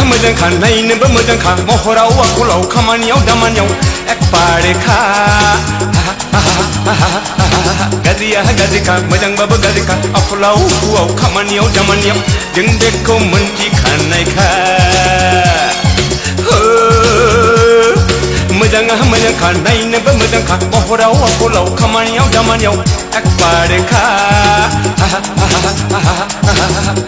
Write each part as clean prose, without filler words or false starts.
मोजांखा नायनोबो मोजांखा महराव आखलाव खामानियाव दामानियाव एकबारेखा गाज्रिया गाज्रिखा मोजांबाबो गाज्रिखा आखलाव हुआव खामानियाव दामानियाव जों बेखौ मोनथिखानायखा मोजांखा नायनोबो मोजांखा महराव आखलाव खामानियाव दामानियाव एकबारेखा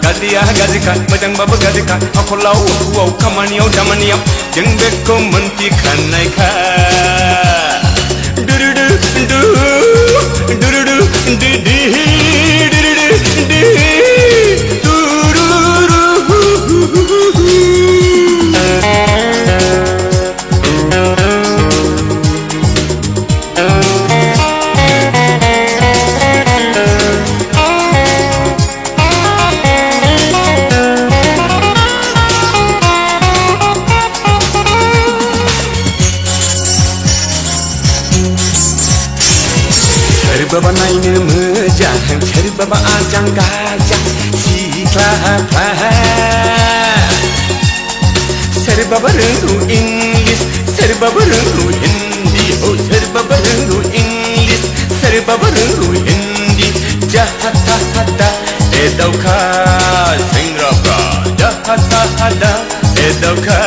गाज्रिया गाज्रिखा मोजांबाबो गाज्रिखा आखलाव हुआव खामानियाव दामानियाव जों बेखौ मोनथिखानायखा दुरुदु दु दुरुदु दि दि दुरुदु दि सोरबाबा नायनो मोजां सोरबाबा आजां गाजां सिख्लाफ्रा सोरबाबा रोंगौ इंलिस सोरबाबा रोंगौ हिन्दी सोरबाबा रोंगौ इंलिस सोरबाबा रोंगौ हिन्दी जाहा थाहा एदावखा सेंग्राफ्रा जाहा थाहा एदावखा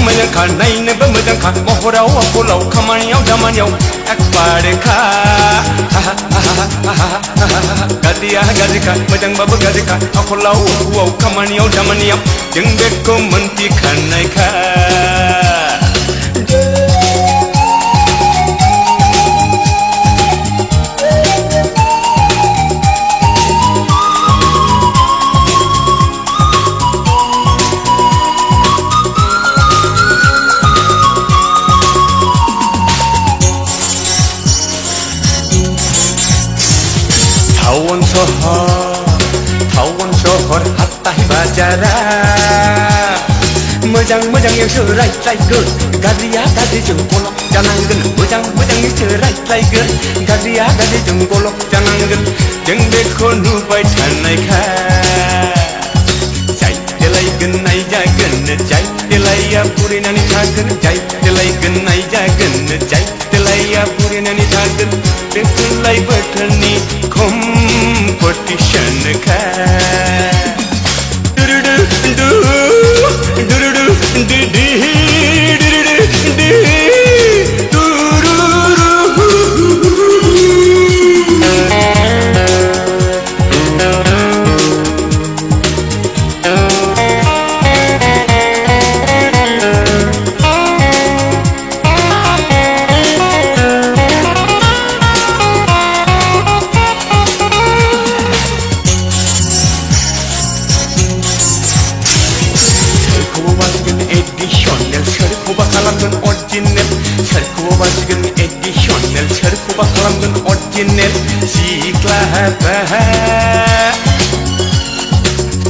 मोजांखा नायनोबो मोजांखा महराव आखलाव खामानियाव दामानियाव एकबारेखा गाज्रिया गाज्रिखा मोजांबाबो गाज्रिखा आखलाव हुआव खामानियाव दामानियाव जों बेखौ मोनथिखानायखा टाउन सहर हाथाय बाजारा मोजांसो रायज्लायगोन गाज्रिया गाज्रिजों गलब जानांगोन मोजांसो रायज्लायगोन गाज्रिया गाज्रिजों गलब जानांगोन जों बेखौ नुबाय थानायखा जाय देलायगोन नायजागोन जाय देलाया बुरिनानै थागोन जाय देलायगोन नायजागोन जाय देलाया बुरिनानै थागोन बेफोरलाय बोथोरनि कम्पिटिशनखा दुरुदु दु दुरुदु दि दि दुरुदु दि original सिख्लाफ्रा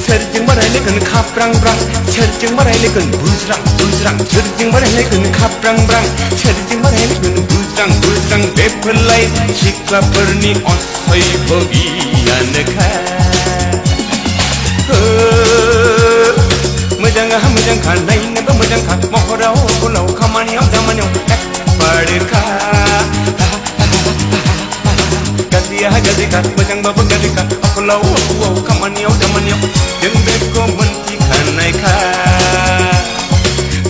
सोरजोंबा रायलायगोन खाब्रां-ब्रां सोरजोंबा रायलायगोन बुज्रां-बुज्रां सोरजोंबा रायलायगोन खाब्रां-ब्रां सोरजोंबा रायलायगोन बुज्रां-बुज्रां बेफोरलाय सिख्लाफोरनि असह्य गियानखा मोजांखा नायनोबो मोजांखा महराव आखलाव खामानियाव दामानियाव एकबारेखा गाज्रिया गाज्रिखा मोजांबाबो गाज्रिखा आखलाव हुआव खामानियाव दामानियाव जों बेखौ मोनथिखानायखा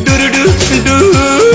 दुरुदु दु